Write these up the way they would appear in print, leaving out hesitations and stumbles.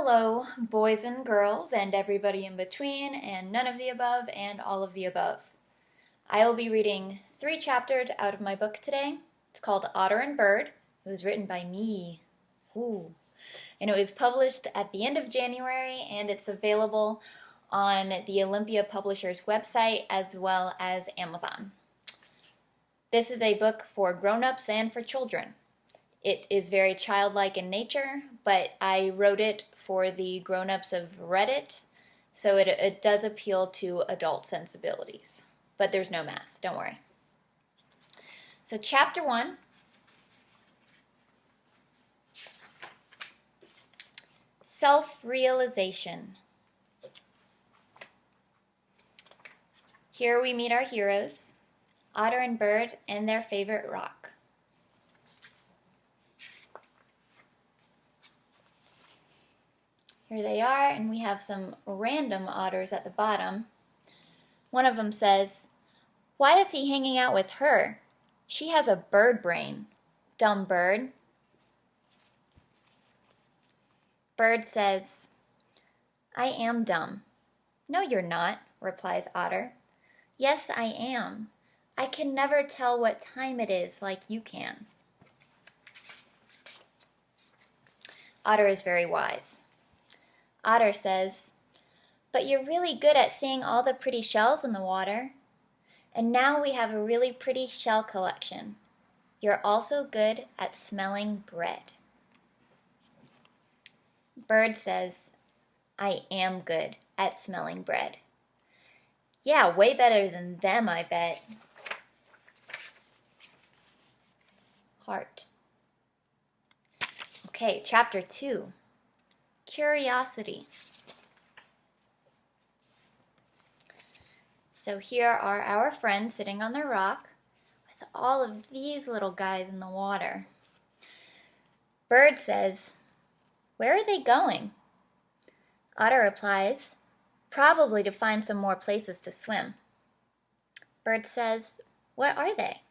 Hello, boys and girls, and everybody in between, and none of the above, and all of the above. I will be reading 3 chapters out of my book today. It's called Otter and Bird. It was written by me. Ooh. And it was published at the end of January, and it's available on the Olympia Publishers website as well as Amazon. This is a book for grown-ups and for children. It is very childlike in nature, but I wrote it for the grown-ups have read it, so it does appeal to adult sensibilities. But there's no math, don't worry. So chapter 1, self-realization. Here we meet our heroes, Otter and Bird, and their favorite rock. Here they are, and we have some random otters at the bottom. One of them says, "Why is he hanging out with her? She has a bird brain. Dumb bird." Bird says, "I am dumb." "No, you're not," replies Otter. "Yes, I am. I can never tell what time it is like you can." Otter is very wise. Otter says, "But you're really good at seeing all the pretty shells in the water. And now we have a really pretty shell collection. You're also good at smelling bread." Bird says, "I am good at smelling bread." "Yeah, way better than them, I bet." Heart. Okay, chapter 2. Curiosity. So here are our friends sitting on the rock with all of these little guys in the water. Bird says, "Where are they going?" Otter replies, "Probably to find some more places to swim." Bird says, "What are they?"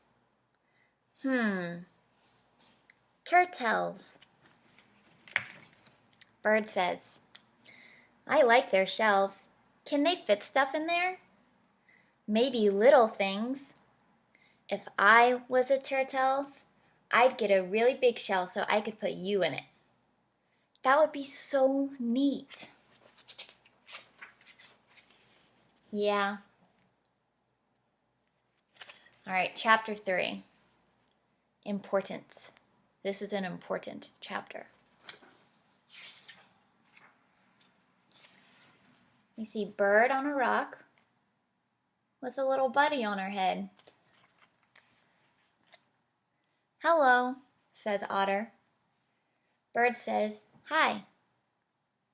Turtles." Bird says, "I like their shells. Can they fit stuff in there?" "Maybe little things. If I was a turtle, I'd get a really big shell so I could put you in it." "That would be so neat." Yeah. All right, chapter 3. Importance. This is an important chapter. We see Bird on a rock with a little buddy on her head. "Hello," says Otter. Bird says, "Hi.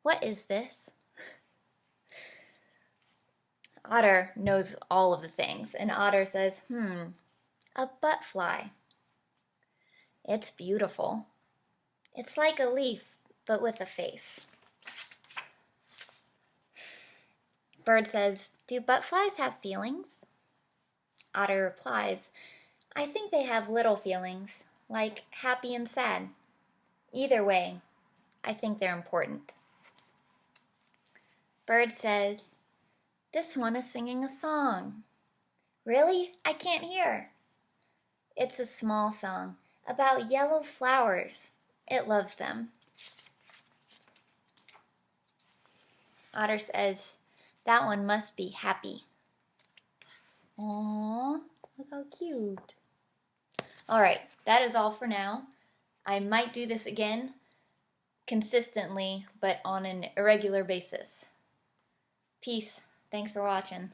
What is this?" Otter knows all of the things, and Otter says, "A butterfly. It's beautiful. It's like a leaf, but with a face." Bird says, "Do butterflies have feelings?" Otter replies, "I think they have little feelings, like happy and sad. Either way, I think they're important." Bird says, "This one is singing a song." "Really? I can't hear." "It's a small song about yellow flowers. It loves them." Otter says, "That one must be happy." Aww, look how cute. All right, that is all for now. I might do this again consistently, but on an irregular basis. Peace. Thanks for watching.